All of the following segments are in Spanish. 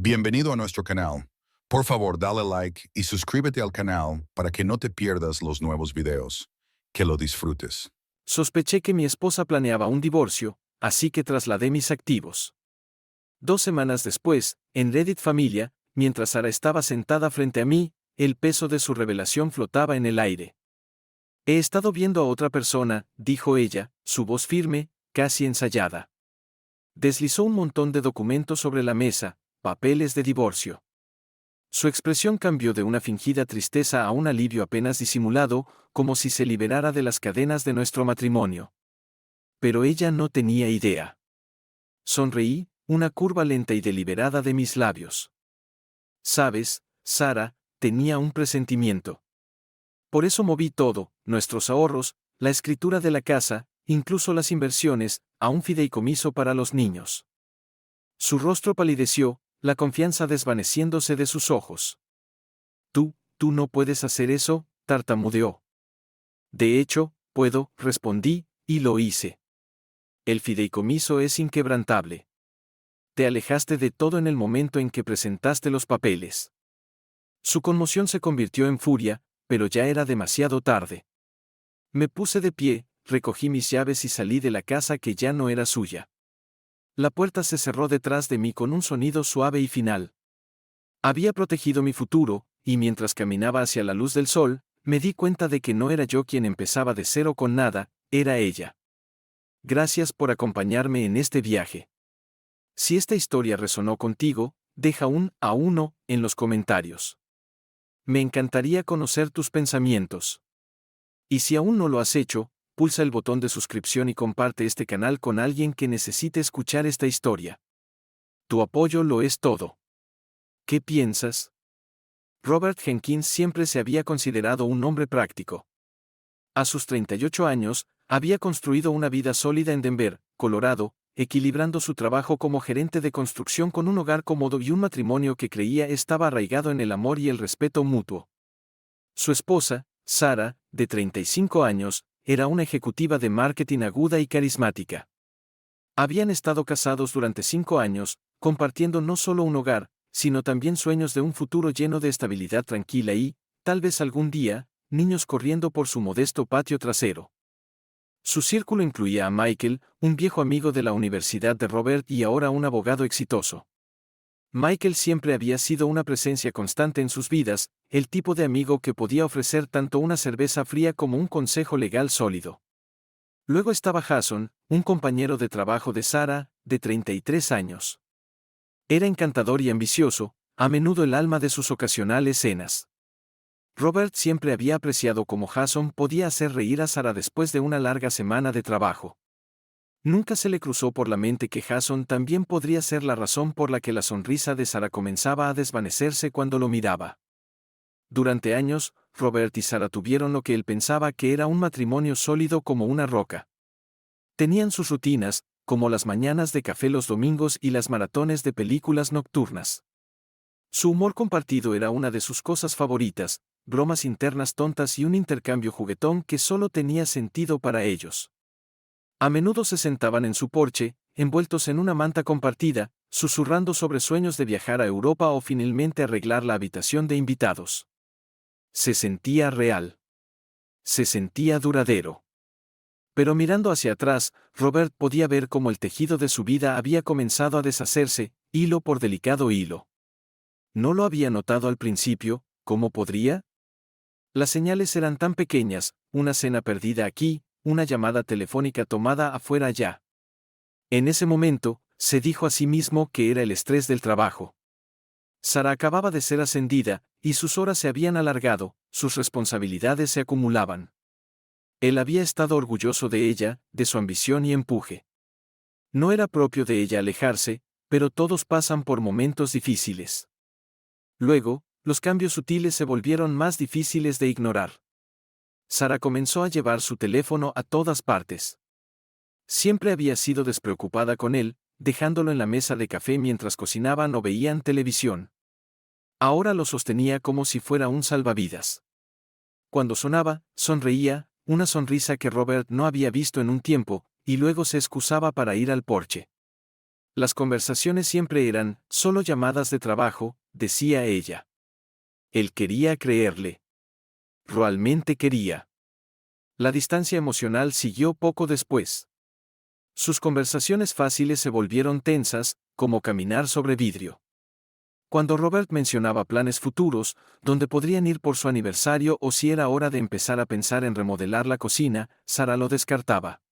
Bienvenido a nuestro canal. Por favor, dale like y suscríbete al canal para que no te pierdas los nuevos videos. Que lo disfrutes. Sospeché que mi esposa planeaba un divorcio, así que trasladé mis activos. 2 semanas después, en Reddit Familia, mientras Sara estaba sentada frente a mí, el peso de su revelación flotaba en el aire. He estado viendo a otra persona, dijo ella, su voz firme, casi ensayada. Deslizó un montón de documentos sobre la mesa, papeles de divorcio. Su expresión cambió de una fingida tristeza a un alivio apenas disimulado, como si se liberara de las cadenas de nuestro matrimonio. Pero ella no tenía idea. Sonreí, una curva lenta y deliberada de mis labios. Sabes, Sara, tenía un presentimiento. Por eso moví todo, nuestros ahorros, la escritura de la casa, incluso las inversiones, a un fideicomiso para los niños. Su rostro palideció, la confianza desvaneciéndose de sus ojos. Tú no puedes hacer eso, tartamudeó. De hecho, puedo, respondí, y lo hice. El fideicomiso es inquebrantable. Te alejaste de todo en el momento en que presentaste los papeles. Su conmoción se convirtió en furia, pero ya era demasiado tarde. Me puse de pie, recogí mis llaves y salí de la casa que ya no era suya. La puerta se cerró detrás de mí con un sonido suave y final. Había protegido mi futuro, y mientras caminaba hacia la luz del sol, me di cuenta de que no era yo quien empezaba de cero con nada, era ella. Gracias por acompañarme en este viaje. Si esta historia resonó contigo, deja un A1 en los comentarios. Me encantaría conocer tus pensamientos. Y si aún no lo has hecho, pulsa el botón de suscripción y comparte este canal con alguien que necesite escuchar esta historia. Tu apoyo lo es todo. ¿Qué piensas? Robert Jenkins siempre se había considerado un hombre práctico. A sus 38 años, había construido una vida sólida en Denver, Colorado, equilibrando su trabajo como gerente de construcción con un hogar cómodo y un matrimonio que creía estaba arraigado en el amor y el respeto mutuo. Su esposa, Sara, de 35 años, era una ejecutiva de marketing aguda y carismática. Habían estado casados durante 5 años, compartiendo no solo un hogar, sino también sueños de un futuro lleno de estabilidad tranquila y, tal vez algún día, niños corriendo por su modesto patio trasero. Su círculo incluía a Michael, un viejo amigo de la universidad de Robert y ahora un abogado exitoso. Michael siempre había sido una presencia constante en sus vidas, el tipo de amigo que podía ofrecer tanto una cerveza fría como un consejo legal sólido. Luego estaba Jason, un compañero de trabajo de Sara, de 33 años. Era encantador y ambicioso, a menudo el alma de sus ocasionales cenas. Robert siempre había apreciado cómo Jason podía hacer reír a Sara después de una larga semana de trabajo. Nunca se le cruzó por la mente que Jason también podría ser la razón por la que la sonrisa de Sara comenzaba a desvanecerse cuando lo miraba. Durante años, Robert y Sara tuvieron lo que él pensaba que era un matrimonio sólido como una roca. Tenían sus rutinas, como las mañanas de café los domingos y las maratones de películas nocturnas. Su humor compartido era una de sus cosas favoritas, bromas internas tontas y un intercambio juguetón que solo tenía sentido para ellos. A menudo se sentaban en su porche, envueltos en una manta compartida, susurrando sobre sueños de viajar a Europa o finalmente arreglar la habitación de invitados. Se sentía real. Se sentía duradero. Pero mirando hacia atrás, Robert podía ver cómo el tejido de su vida había comenzado a deshacerse, hilo por delicado hilo. No lo había notado al principio, ¿cómo podría? Las señales eran tan pequeñas, una cena perdida aquí, una llamada telefónica tomada afuera allá. En ese momento, se dijo a sí mismo que era el estrés del trabajo. Sara acababa de ser ascendida, y sus horas se habían alargado, sus responsabilidades se acumulaban. Él había estado orgulloso de ella, de su ambición y empuje. No era propio de ella alejarse, pero todos pasan por momentos difíciles. Luego, los cambios sutiles se volvieron más difíciles de ignorar. Sara comenzó a llevar su teléfono a todas partes. Siempre había sido despreocupada con él, dejándolo en la mesa de café mientras cocinaban o veían televisión. Ahora lo sostenía como si fuera un salvavidas. Cuando sonaba, sonreía, una sonrisa que Robert no había visto en un tiempo, y luego se excusaba para ir al porche. Las conversaciones siempre eran solo llamadas de trabajo, decía ella. Él quería creerle. Realmente quería. La distancia emocional siguió poco después. Sus conversaciones fáciles se volvieron tensas, como caminar sobre vidrio. Cuando Robert mencionaba planes futuros, donde podrían ir por su aniversario o si era hora de empezar a pensar en remodelar la cocina, Sara lo descartaba.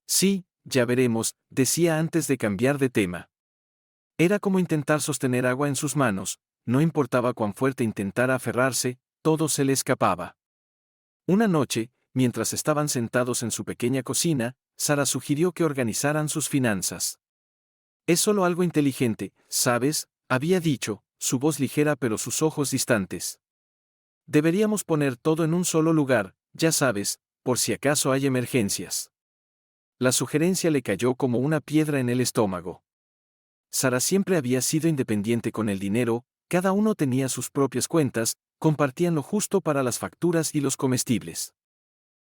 Sí, ya veremos, decía antes de cambiar de tema. Era como intentar sostener agua en sus manos, no importaba cuán fuerte intentara aferrarse, todo se le escapaba. Una noche, mientras estaban sentados en su pequeña cocina, Sara sugirió que organizaran sus finanzas. Es solo algo inteligente, ¿sabes?, había dicho, su voz ligera pero sus ojos distantes. Deberíamos poner todo en un solo lugar, ya sabes, por si acaso hay emergencias. La sugerencia le cayó como una piedra en el estómago. Sara siempre había sido independiente con el dinero, cada uno tenía sus propias cuentas, compartían lo justo para las facturas y los comestibles.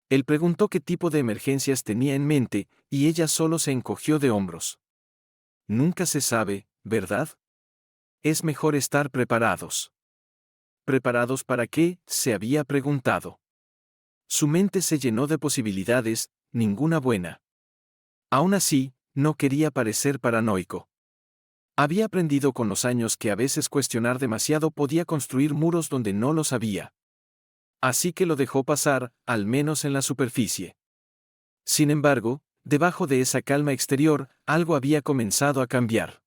Él preguntó qué tipo de emergencias tenía en mente, y ella solo se encogió de hombros. Nunca se sabe, ¿verdad? Es mejor estar preparados. ¿Preparados para qué?, se había preguntado. Su mente se llenó de posibilidades, ninguna buena. Aún así, no quería parecer paranoico. Había aprendido con los años que a veces cuestionar demasiado podía construir muros donde no los había. Así que lo dejó pasar, al menos en la superficie. Sin embargo, debajo de esa calma exterior, algo había comenzado a cambiar.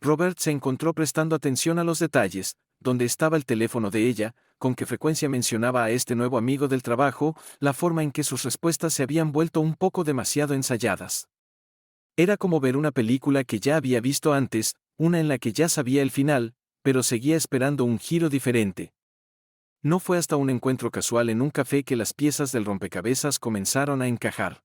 Robert se encontró prestando atención a los detalles, dónde estaba el teléfono de ella, con qué frecuencia mencionaba a este nuevo amigo del trabajo, la forma en que sus respuestas se habían vuelto un poco demasiado ensayadas. Era como ver una película que ya había visto antes, una en la que ya sabía el final, pero seguía esperando un giro diferente. No fue hasta un encuentro casual en un café que las piezas del rompecabezas comenzaron a encajar.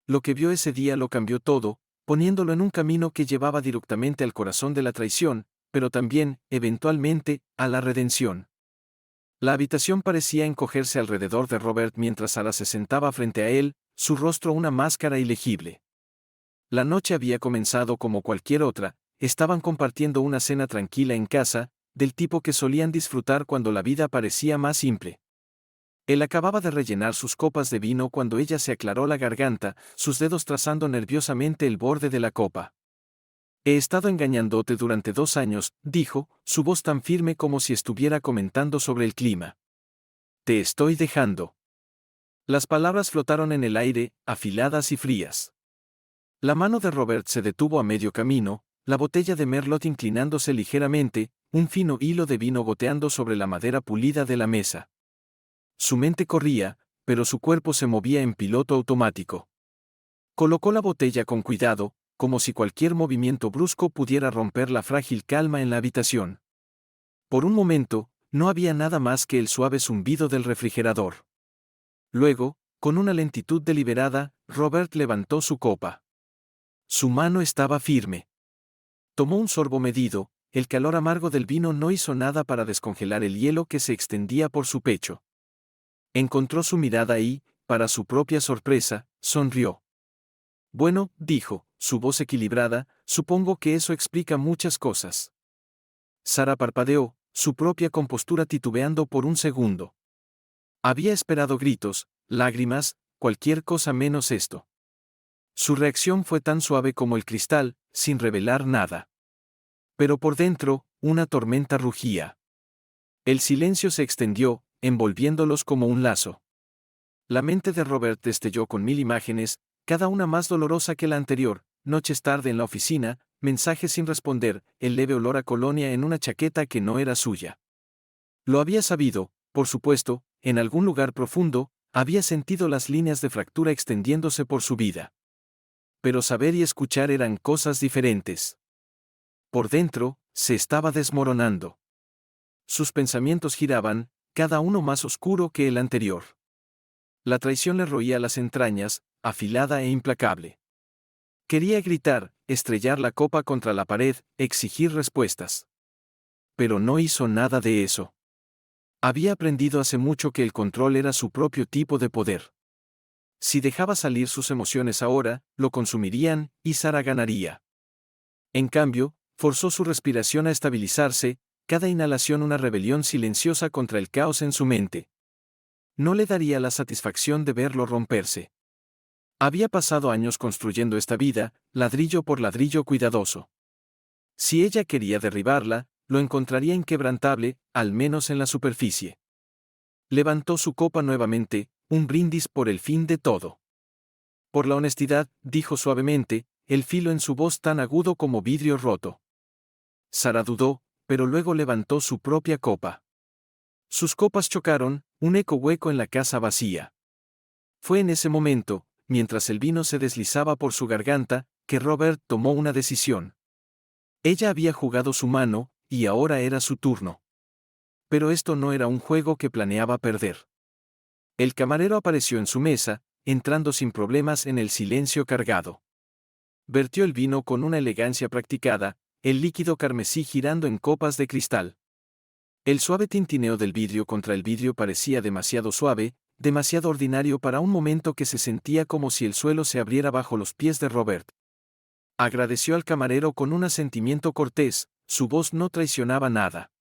Lo que vio ese día lo cambió todo, poniéndolo en un camino que llevaba directamente al corazón de la traición, pero también, eventualmente, a la redención. La habitación parecía encogerse alrededor de Robert mientras Sara se sentaba frente a él, su rostro una máscara ilegible. La noche había comenzado como cualquier otra, estaban compartiendo una cena tranquila en casa, del tipo que solían disfrutar cuando la vida parecía más simple. Él acababa de rellenar sus copas de vino cuando ella se aclaró la garganta, sus dedos trazando nerviosamente el borde de la copa. He estado engañándote durante 2 años, dijo, su voz tan firme como si estuviera comentando sobre el clima. Te estoy dejando. Las palabras flotaron en el aire, afiladas y frías. La mano de Robert se detuvo a medio camino, la botella de Merlot inclinándose ligeramente, un fino hilo de vino goteando sobre la madera pulida de la mesa. Su mente corría, pero su cuerpo se movía en piloto automático. Colocó la botella con cuidado, como si cualquier movimiento brusco pudiera romper la frágil calma en la habitación. Por un momento, no había nada más que el suave zumbido del refrigerador. Luego, con una lentitud deliberada, Robert levantó su copa. Su mano estaba firme. Tomó un sorbo medido, el calor amargo del vino no hizo nada para descongelar el hielo que se extendía por su pecho. Encontró su mirada y, para su propia sorpresa, sonrió. Bueno, dijo, su voz equilibrada, supongo que eso explica muchas cosas. Sara parpadeó, su propia compostura titubeando por un segundo. Había esperado gritos, lágrimas, cualquier cosa menos esto. Su reacción fue tan suave como el cristal, sin revelar nada. Pero por dentro, una tormenta rugía. El silencio se extendió, envolviéndolos como un lazo. La mente de Robert destelló con 1000 imágenes, cada una más dolorosa que la anterior, noches tarde en la oficina, mensajes sin responder, el leve olor a colonia en una chaqueta que no era suya. Lo había sabido, por supuesto, en algún lugar profundo, había sentido las líneas de fractura extendiéndose por su vida. Pero saber y escuchar eran cosas diferentes. Por dentro, se estaba desmoronando. Sus pensamientos giraban, cada uno más oscuro que el anterior. La traición le roía las entrañas, afilada e implacable. Quería gritar, estrellar la copa contra la pared, exigir respuestas. Pero no hizo nada de eso. Había aprendido hace mucho que el control era su propio tipo de poder. Si dejaba salir sus emociones ahora, lo consumirían, y Sara ganaría. En cambio, forzó su respiración a estabilizarse, cada inhalación una rebelión silenciosa contra el caos en su mente. No le daría la satisfacción de verlo romperse. Había pasado años construyendo esta vida, ladrillo por ladrillo cuidadoso. Si ella quería derribarla, lo encontraría inquebrantable, al menos en la superficie. Levantó su copa nuevamente, un brindis por el fin de todo. Por la honestidad, dijo suavemente, el filo en su voz tan agudo como vidrio roto. Sara dudó, pero luego levantó su propia copa. Sus copas chocaron, un eco hueco en la casa vacía. Fue en ese momento, mientras el vino se deslizaba por su garganta, que Robert tomó una decisión. Ella había jugado su mano, y ahora era su turno. Pero esto no era un juego que planeaba perder. El camarero apareció en su mesa, entrando sin problemas en el silencio cargado. Vertió el vino con una elegancia practicada, el líquido carmesí girando en copas de cristal. El suave tintineo del vidrio contra el vidrio parecía demasiado suave, demasiado ordinario para un momento que se sentía como si el suelo se abriera bajo los pies de Robert. Agradeció al camarero con un asentimiento cortés, su voz no traicionaba nada.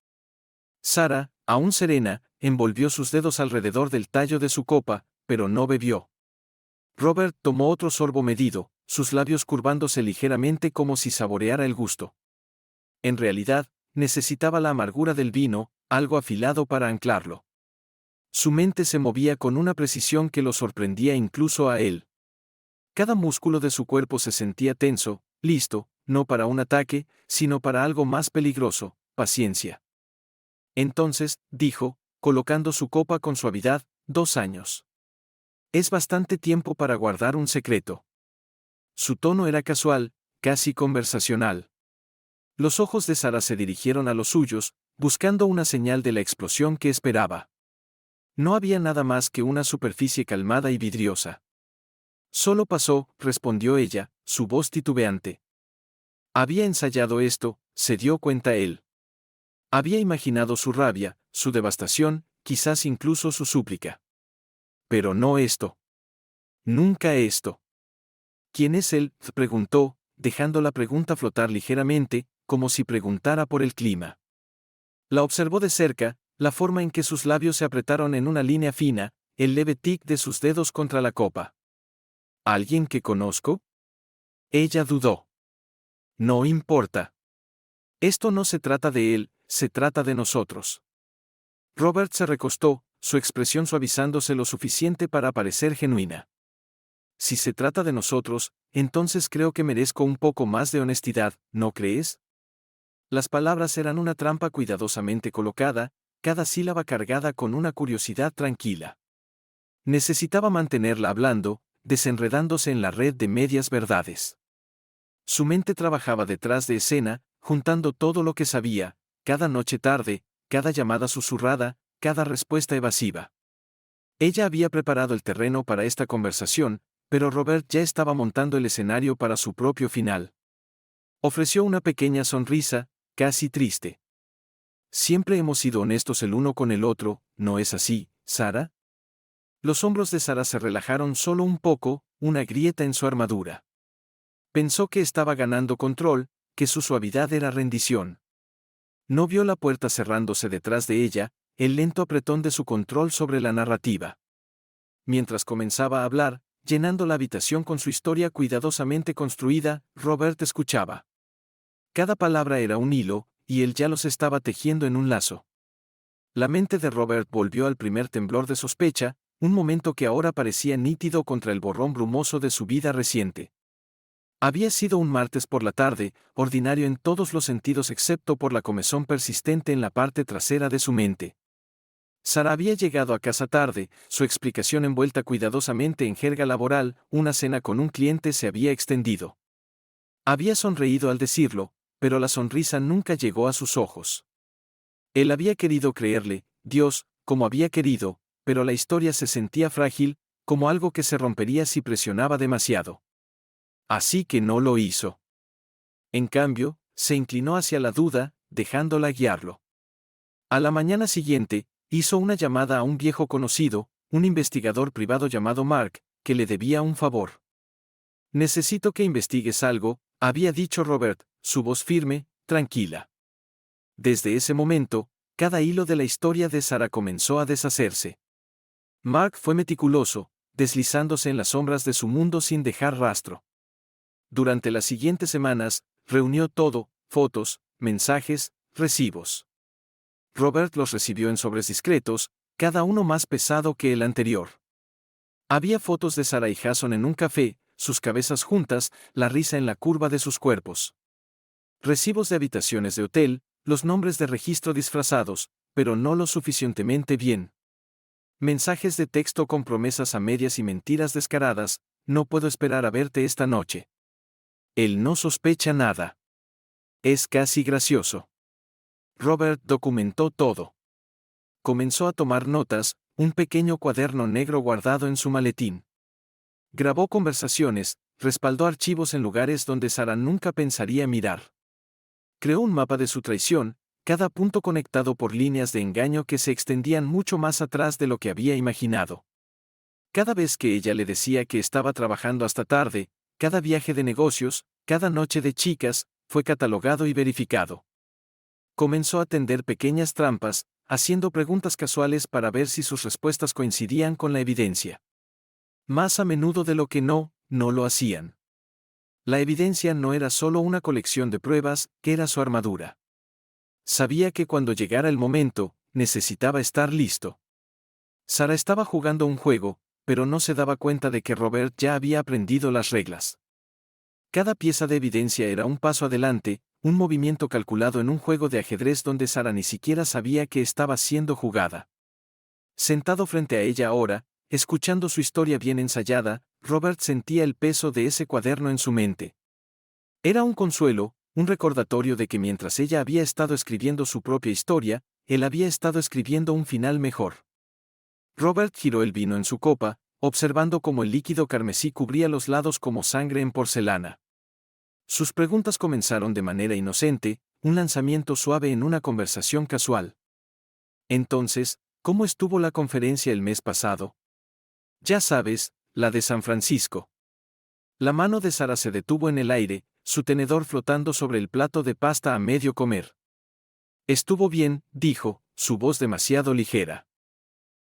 Sara, aún serena, envolvió sus dedos alrededor del tallo de su copa, pero no bebió. Robert tomó otro sorbo medido, sus labios curvándose ligeramente como si saboreara el gusto. En realidad, necesitaba la amargura del vino, algo afilado para anclarlo. Su mente se movía con una precisión que lo sorprendía incluso a él. Cada músculo de su cuerpo se sentía tenso, listo, no para un ataque, sino para algo más peligroso, paciencia. Entonces, dijo, colocando su copa con suavidad, 2 años. Es bastante tiempo para guardar un secreto. Su tono era casual, casi conversacional. Los ojos de Sara se dirigieron a los suyos, buscando una señal de la explosión que esperaba. No había nada más que una superficie calmada y vidriosa. Solo pasó, respondió ella, su voz titubeante. Había ensayado esto, se dio cuenta él. Había imaginado su rabia, su devastación, quizás incluso su súplica. Pero no esto. Nunca esto. ¿Quién es él?, preguntó, dejando la pregunta flotar ligeramente, como si preguntara por el clima. La observó de cerca, la forma en que sus labios se apretaron en una línea fina, el leve tic de sus dedos contra la copa. ¿Alguien que conozco? Ella dudó. No importa. Esto no se trata de él, se trata de nosotros. Robert se recostó, su expresión suavizándose lo suficiente para parecer genuina. Si se trata de nosotros, entonces creo que merezco un poco más de honestidad, ¿no crees? Las palabras eran una trampa cuidadosamente colocada, cada sílaba cargada con una curiosidad tranquila. Necesitaba mantenerla hablando, desenredándose en la red de medias verdades. Su mente trabajaba detrás de escena, juntando todo lo que sabía, cada noche tarde, cada llamada susurrada, cada respuesta evasiva. Ella había preparado el terreno para esta conversación, pero Robert ya estaba montando el escenario para su propio final. Ofreció una pequeña sonrisa, casi triste. Siempre hemos sido honestos el uno con el otro, ¿no es así, Sara? Los hombros de Sara se relajaron solo un poco, una grieta en su armadura. Pensó que estaba ganando control, que su suavidad era rendición. No vio la puerta cerrándose detrás de ella, el lento apretón de su control sobre la narrativa. Mientras comenzaba a hablar, llenando la habitación con su historia cuidadosamente construida, Robert escuchaba. Cada palabra era un hilo, y él ya los estaba tejiendo en un lazo. La mente de Robert volvió al primer temblor de sospecha, un momento que ahora parecía nítido contra el borrón brumoso de su vida reciente. Había sido un martes por la tarde, ordinario en todos los sentidos excepto por la comezón persistente en la parte trasera de su mente. Sara había llegado a casa tarde, su explicación envuelta cuidadosamente en jerga laboral, una cena con un cliente se había extendido. Había sonreído al decirlo, pero la sonrisa nunca llegó a sus ojos. Él había querido creerle, Dios, como había querido, pero la historia se sentía frágil, como algo que se rompería si presionaba demasiado. Así que no lo hizo. En cambio, se inclinó hacia la duda, dejándola guiarlo. A la mañana siguiente, hizo una llamada a un viejo conocido, un investigador privado llamado Mark, que le debía un favor. Necesito que investigues algo, había dicho Robert, su voz firme, tranquila. Desde ese momento, cada hilo de la historia de Sarah comenzó a deshacerse. Mark fue meticuloso, deslizándose en las sombras de su mundo sin dejar rastro. Durante las siguientes semanas, reunió todo: fotos, mensajes, recibos. Robert los recibió en sobres discretos, cada uno más pesado que el anterior. Había fotos de Sarah y Jason en un café, sus cabezas juntas, la risa en la curva de sus cuerpos. Recibos de habitaciones de hotel, los nombres de registro disfrazados, pero no lo suficientemente bien. Mensajes de texto con promesas a medias y mentiras descaradas: no puedo esperar a verte esta noche. Él no sospecha nada. Es casi gracioso. Robert documentó todo. Comenzó a tomar notas, un pequeño cuaderno negro guardado en su maletín. Grabó conversaciones, respaldó archivos en lugares donde Sarah nunca pensaría mirar. Creó un mapa de su traición, cada punto conectado por líneas de engaño que se extendían mucho más atrás de lo que había imaginado. Cada vez que ella le decía que estaba trabajando hasta tarde, cada viaje de negocios, cada noche de chicas, fue catalogado y verificado. Comenzó a tender pequeñas trampas, haciendo preguntas casuales para ver si sus respuestas coincidían con la evidencia. Más a menudo de lo que no lo hacían. La evidencia no era solo una colección de pruebas, era su armadura. Sabía que cuando llegara el momento, necesitaba estar listo. Sarah estaba jugando un juego, pero no se daba cuenta de que Robert ya había aprendido las reglas. Cada pieza de evidencia era un paso adelante, un movimiento calculado en un juego de ajedrez donde Sarah ni siquiera sabía que estaba siendo jugada. Sentado frente a ella ahora, escuchando su historia bien ensayada, Robert sentía el peso de ese cuaderno en su mente. Era un consuelo, un recordatorio de que mientras ella había estado escribiendo su propia historia, él había estado escribiendo un final mejor. Robert giró el vino en su copa, observando cómo el líquido carmesí cubría los lados como sangre en porcelana. Sus preguntas comenzaron de manera inocente, un lanzamiento suave en una conversación casual. Entonces, ¿cómo estuvo la conferencia el mes pasado? Ya sabes, la de San Francisco. La mano de Sarah se detuvo en el aire, su tenedor flotando sobre el plato de pasta a medio comer. Estuvo bien, dijo, su voz demasiado ligera.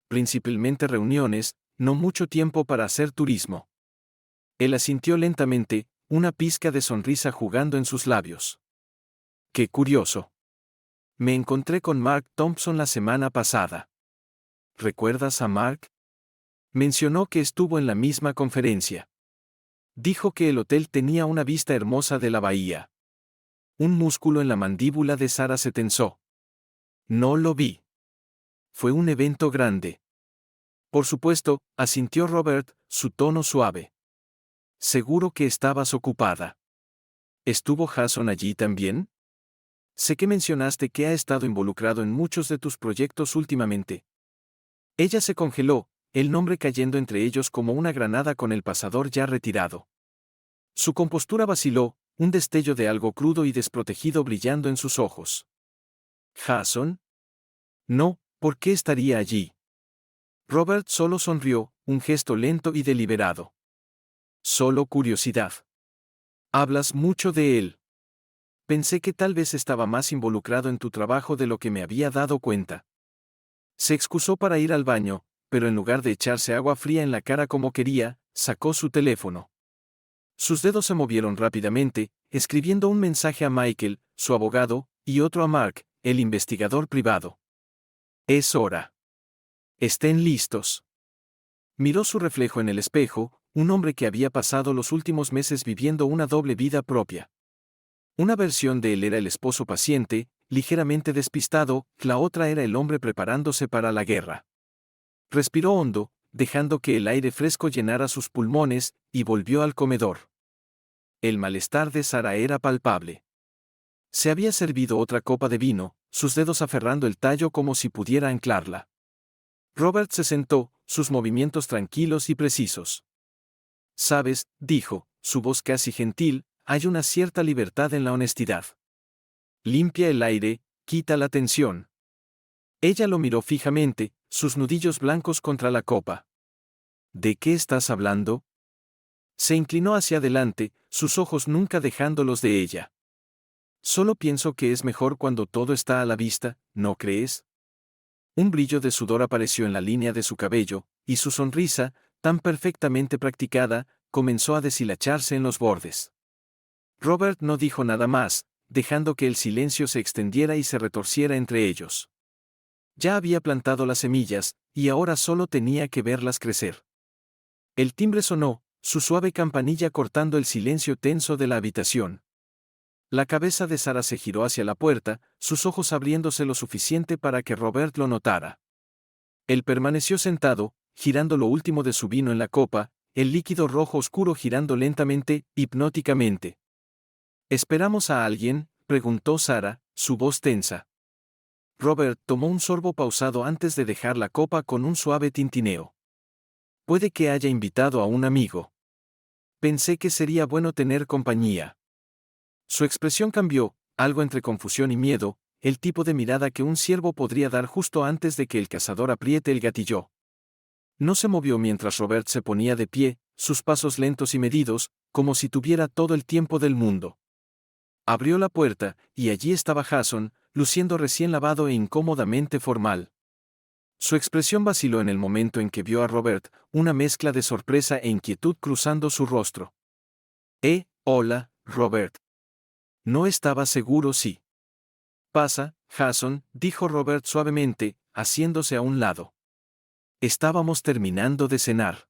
Principalmente reuniones, no mucho tiempo para hacer turismo. Él asintió lentamente, una pizca de sonrisa jugando en sus labios. ¡Qué curioso! Me encontré con Mark Thompson la semana pasada. ¿Recuerdas a Mark? Mencionó que estuvo en la misma conferencia. Dijo que el hotel tenía una vista hermosa de la bahía. Un músculo en la mandíbula de Sarah se tensó. No lo vi. Fue un evento grande. Por supuesto, asintió Robert, su tono suave. Seguro que estabas ocupada. ¿Estuvo Jason allí también? Sé que mencionaste que ha estado involucrado en muchos de tus proyectos últimamente. Ella se congeló, el nombre cayendo entre ellos como una granada con el pasador ya retirado. Su compostura vaciló, un destello de algo crudo y desprotegido brillando en sus ojos. ¿Jason? No, ¿por qué estaría allí? Robert solo sonrió, un gesto lento y deliberado. Solo curiosidad. Hablas mucho de él. Pensé que tal vez estaba más involucrado en tu trabajo de lo que me había dado cuenta. Se excusó para ir al baño, pero en lugar de echarse agua fría en la cara como quería, sacó su teléfono. Sus dedos se movieron rápidamente, escribiendo un mensaje a Michael, su abogado, y otro a Mark, el investigador privado. Es hora. Estén listos. Miró su reflejo en el espejo, un hombre que había pasado los últimos meses viviendo una doble vida propia. Una versión de él era el esposo paciente, ligeramente despistado, la otra era el hombre preparándose para la guerra. Respiró hondo, dejando que el aire fresco llenara sus pulmones, y volvió al comedor. El malestar de Sarah era palpable. Se había servido otra copa de vino, sus dedos aferrando el tallo como si pudiera anclarla. Robert se sentó, sus movimientos tranquilos y precisos. Sabes, dijo, su voz casi gentil, hay una cierta libertad en la honestidad. Limpia el aire, quita la tensión. Ella lo miró fijamente, sus nudillos blancos contra la copa. ¿De qué estás hablando? Se inclinó hacia adelante, sus ojos nunca dejando los de ella. Solo pienso que es mejor cuando todo está a la vista, ¿no crees? Un brillo de sudor apareció en la línea de su cabello, y su sonrisa, tan perfectamente practicada, comenzó a deshilacharse en los bordes. Robert no dijo nada más, dejando que el silencio se extendiera y se retorciera entre ellos. Ya había plantado las semillas, y ahora solo tenía que verlas crecer. El timbre sonó, su suave campanilla cortando el silencio tenso de la habitación. La cabeza de Sara se giró hacia la puerta, sus ojos abriéndose lo suficiente para que Robert lo notara. Él permaneció sentado, girando lo último de su vino en la copa, el líquido rojo oscuro girando lentamente, hipnóticamente. ¿Esperamos a alguien?, preguntó Sara, su voz tensa. Robert tomó un sorbo pausado antes de dejar la copa con un suave tintineo. Puede que haya invitado a un amigo. Pensé que sería bueno tener compañía. Su expresión cambió, algo entre confusión y miedo, el tipo de mirada que un ciervo podría dar justo antes de que el cazador apriete el gatillo. No se movió mientras Robert se ponía de pie, sus pasos lentos y medidos, como si tuviera todo el tiempo del mundo. Abrió la puerta, y allí estaba Jason, luciendo recién lavado e incómodamente formal. Su expresión vaciló en el momento en que vio a Robert, una mezcla de sorpresa e inquietud cruzando su rostro. Hola, Robert. No estaba seguro si. Pasa, Jason, dijo Robert suavemente, haciéndose a un lado. Estábamos terminando de cenar.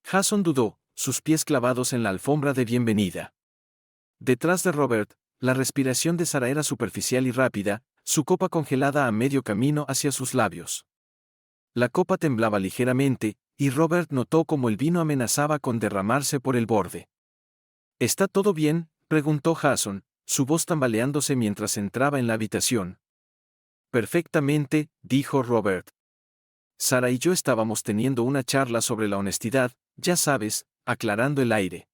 Jason dudó, sus pies clavados en la alfombra de bienvenida. Detrás de Robert, la respiración de Sara era superficial y rápida, su copa congelada a medio camino hacia sus labios. La copa temblaba ligeramente, y Robert notó cómo el vino amenazaba con derramarse por el borde. ¿Está todo bien?, preguntó Jason, su voz tambaleándose mientras entraba en la habitación. Perfectamente, dijo Robert. Sara y yo estábamos teniendo una charla sobre la honestidad, ya sabes, aclarando el aire.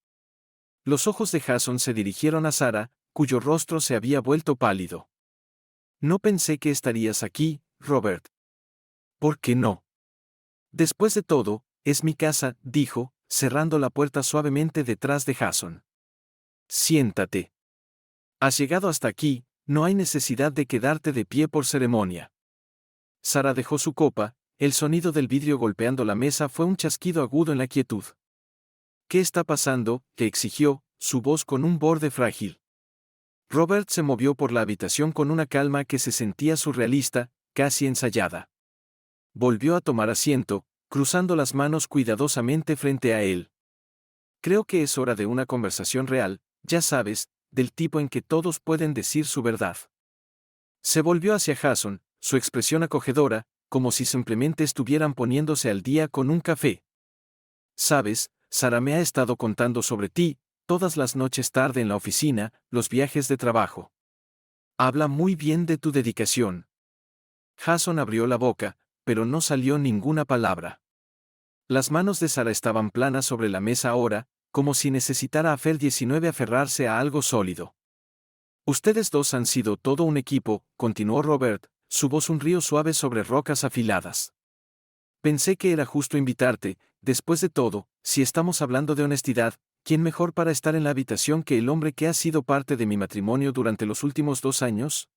Los ojos de Jason se dirigieron a Sara, cuyo rostro se había vuelto pálido. No pensé que estarías aquí, Robert. ¿Por qué no? Después de todo, es mi casa, dijo, cerrando la puerta suavemente detrás de Jason. Siéntate. Has llegado hasta aquí, no hay necesidad de quedarte de pie por ceremonia. Sara dejó su copa, el sonido del vidrio golpeando la mesa fue un chasquido agudo en la quietud. ¿Qué está pasando?, que exigió, su voz con un borde frágil. Robert se movió por la habitación con una calma que se sentía surrealista, casi ensayada. Volvió a tomar asiento, cruzando las manos cuidadosamente frente a él. Creo que es hora de una conversación real, ya sabes, del tipo en que todos pueden decir su verdad. Se volvió hacia Jason, su expresión acogedora, como si simplemente estuvieran poniéndose al día con un café. Sabes, Sara me ha estado contando sobre ti, todas las noches tarde en la oficina, los viajes de trabajo. Habla muy bien de tu dedicación. Jason abrió la boca, pero no salió ninguna palabra. Las manos de Sara estaban planas sobre la mesa ahora, como si necesitara hacer 19 aferrarse a algo sólido. Ustedes dos han sido todo un equipo, continuó Robert, su voz un río suave sobre rocas afiladas. Pensé que era justo invitarte, después de todo, si estamos hablando de honestidad, ¿quién mejor para estar en la habitación que el hombre que ha sido parte de mi matrimonio durante los últimos 2 años?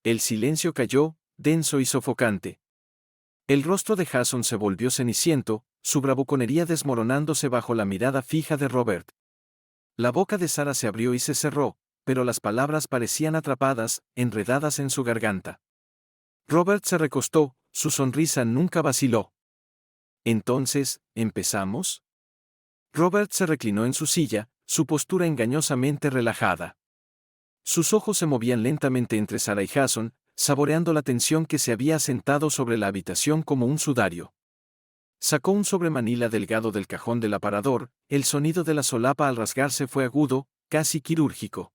El silencio cayó, denso y sofocante. El rostro de Jason se volvió ceniciento, su bravuconería desmoronándose bajo la mirada fija de Robert. La boca de Sara se abrió y se cerró, pero las palabras parecían atrapadas, enredadas en su garganta. Robert se recostó, su sonrisa nunca vaciló. Entonces, ¿empezamos? Robert se reclinó en su silla, su postura engañosamente relajada. Sus ojos se movían lentamente entre Sara y Jason, saboreando la tensión que se había asentado sobre la habitación como un sudario. Sacó un sobremanila delgado del cajón del aparador, el sonido de la solapa al rasgarse fue agudo, casi quirúrgico.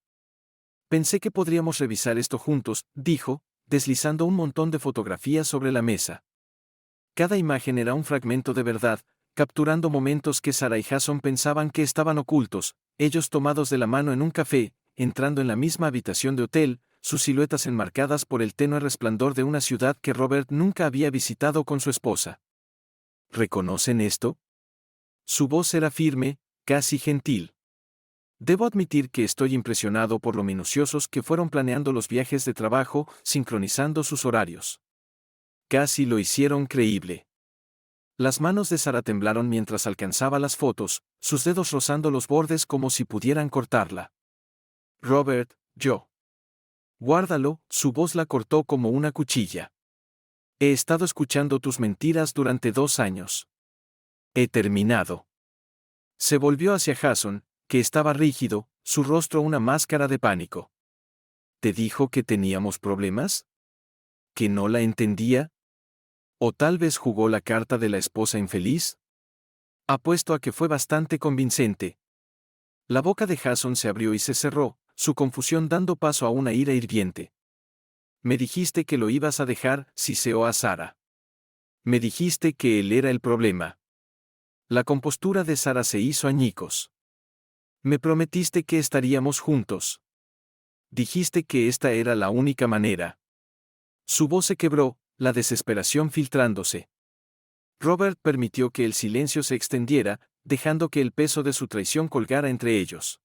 Pensé que podríamos revisar esto juntos, dijo, deslizando un montón de fotografías sobre la mesa. Cada imagen era un fragmento de verdad, capturando momentos que Sara y Jason pensaban que estaban ocultos, ellos tomados de la mano en un café, entrando en la misma habitación de hotel, sus siluetas enmarcadas por el tenue resplandor de una ciudad que Robert nunca había visitado con su esposa. ¿Reconocen esto? Su voz era firme, casi gentil. Debo admitir que estoy impresionado por lo minuciosos que fueron planeando los viajes de trabajo, sincronizando sus horarios. Casi lo hicieron creíble. Las manos de Sara temblaron mientras alcanzaba las fotos, sus dedos rozando los bordes como si pudieran cortarla. Robert, yo. Guárdalo, su voz la cortó como una cuchilla. He estado escuchando tus mentiras durante 2 años. He terminado. Se volvió hacia Jason, que estaba rígido, su rostro una máscara de pánico. ¿Te dijo que teníamos problemas? ¿Que no la entendía? ¿O tal vez jugó la carta de la esposa infeliz? Apuesto a que fue bastante convincente. La boca de Jason se abrió y se cerró, su confusión dando paso a una ira hirviente. Me dijiste que lo ibas a dejar, siseó a Sara. Me dijiste que él era el problema. La compostura de Sara se hizo añicos. Me prometiste que estaríamos juntos. Dijiste que esta era la única manera. Su voz se quebró, la desesperación filtrándose. Robert permitió que el silencio se extendiera, dejando que el peso de su traición colgara entre ellos.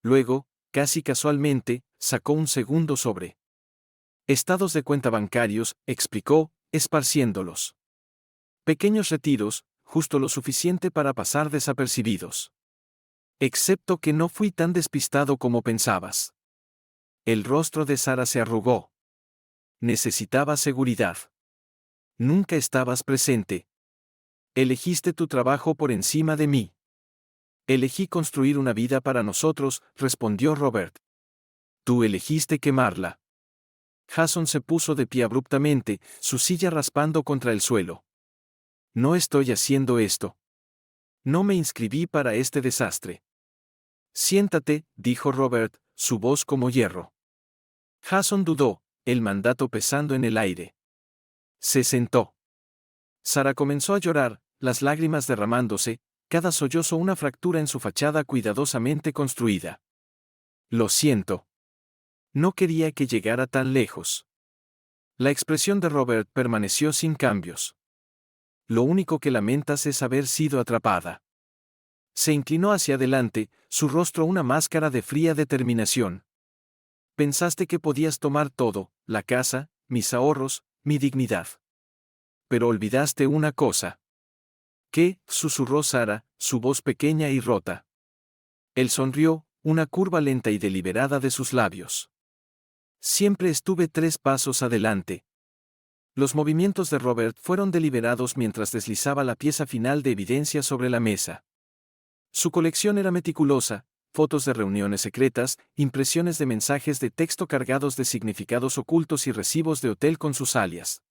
Luego, casi casualmente, sacó un segundo sobre. Estados de cuenta bancarios, explicó, esparciéndolos. Pequeños retiros, justo lo suficiente para pasar desapercibidos. Excepto que no fui tan despistado como pensabas. El rostro de Sara se arrugó. Necesitaba seguridad. Nunca estabas presente. Elegiste tu trabajo por encima de mí. Elegí construir una vida para nosotros, respondió Robert. Tú elegiste quemarla. Jason se puso de pie abruptamente, su silla raspando contra el suelo. No estoy haciendo esto. No me inscribí para este desastre. Siéntate, dijo Robert, su voz como hierro. Jason dudó, el mandato pesando en el aire. Se sentó. Sara comenzó a llorar, las lágrimas derramándose, cada sollozo una fractura en su fachada cuidadosamente construida. Lo siento. No quería que llegara tan lejos. La expresión de Robert permaneció sin cambios. Lo único que lamentas es haber sido atrapada. Se inclinó hacia adelante, su rostro una máscara de fría determinación. Pensaste que podías tomar todo, la casa, mis ahorros, mi dignidad. Pero olvidaste una cosa. ¿Qué? Susurró Sara, su voz pequeña y rota. Él sonrió, una curva lenta y deliberada de sus labios. Siempre estuve 3 pasos adelante. Los movimientos de Robert fueron deliberados mientras deslizaba la pieza final de evidencia sobre la mesa. Su colección era meticulosa, fotos de reuniones secretas, impresiones de mensajes de texto cargados de significados ocultos y recibos de hotel con sus alias.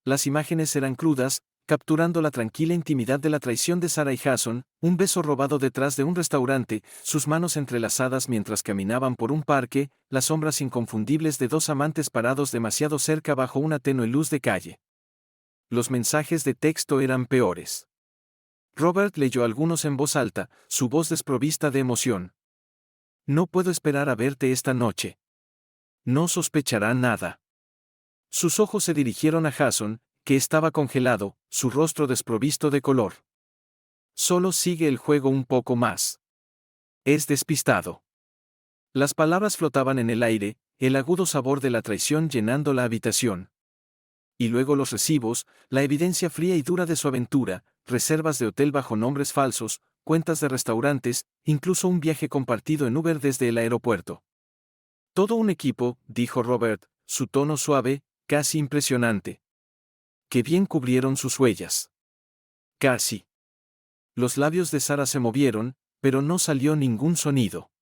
Las imágenes eran crudas, capturando la tranquila intimidad de la traición de Sara y Jason, un beso robado detrás de un restaurante, sus manos entrelazadas mientras caminaban por un parque, las sombras inconfundibles de 2 amantes parados demasiado cerca bajo una tenue luz de calle. Los mensajes de texto eran peores. Robert leyó algunos en voz alta, su voz desprovista de emoción. No puedo esperar a verte esta noche. No sospechará nada. Sus ojos se dirigieron a Jason, que estaba congelado, su rostro desprovisto de color. Solo sigue el juego un poco más. Es despistado. Las palabras flotaban en el aire, el agudo sabor de la traición llenando la habitación. Y luego los recibos, la evidencia fría y dura de su aventura, reservas de hotel bajo nombres falsos, cuentas de restaurantes, incluso un viaje compartido en Uber desde el aeropuerto. Todo un equipo, dijo Robert, su tono suave, casi impresionante. Qué bien cubrieron sus huellas. Casi. Los labios de Sara se movieron, pero no salió ningún sonido.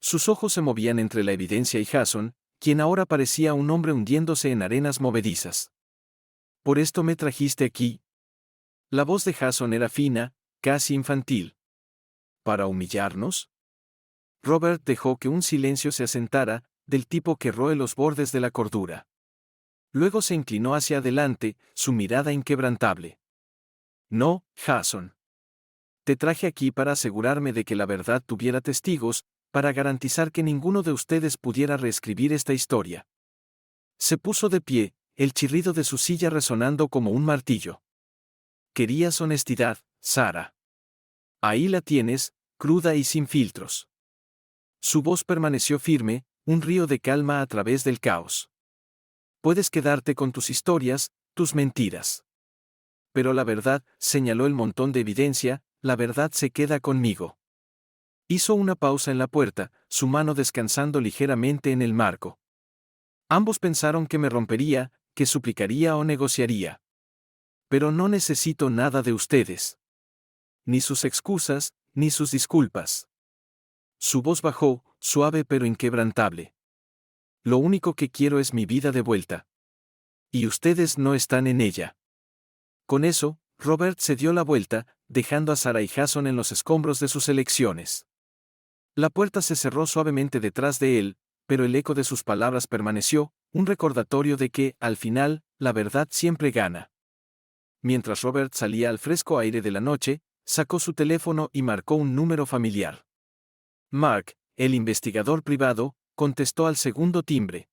Sus ojos se movían entre la evidencia y Jason, quien ahora parecía un hombre hundiéndose en arenas movedizas. ¿Por esto me trajiste aquí? La voz de Jason era fina, casi infantil. ¿Para humillarnos? Robert dejó que un silencio se asentara, del tipo que roe los bordes de la cordura. Luego se inclinó hacia adelante, su mirada inquebrantable. No, Jason. Te traje aquí para asegurarme de que la verdad tuviera testigos, para garantizar que ninguno de ustedes pudiera reescribir esta historia. Se puso de pie, el chirrido de su silla resonando como un martillo. Querías honestidad, Sara. Ahí la tienes, cruda y sin filtros. Su voz permaneció firme, un río de calma a través del caos. Puedes quedarte con tus historias, tus mentiras. Pero la verdad, señaló el montón de evidencia, la verdad se queda conmigo. Hizo una pausa en la puerta, su mano descansando ligeramente en el marco. Ambos pensaron que me rompería, que suplicaría o negociaría. Pero no necesito nada de ustedes. Ni sus excusas, ni sus disculpas. Su voz bajó, suave pero inquebrantable. Lo único que quiero es mi vida de vuelta. Y ustedes no están en ella. Con eso, Robert se dio la vuelta, dejando a Sarah y Jason en los escombros de sus elecciones. La puerta se cerró suavemente detrás de él, pero el eco de sus palabras permaneció, un recordatorio de que, al final, la verdad siempre gana. Mientras Robert salía al fresco aire de la noche, sacó su teléfono y marcó un número familiar. Mark, el investigador privado, contestó al segundo timbre.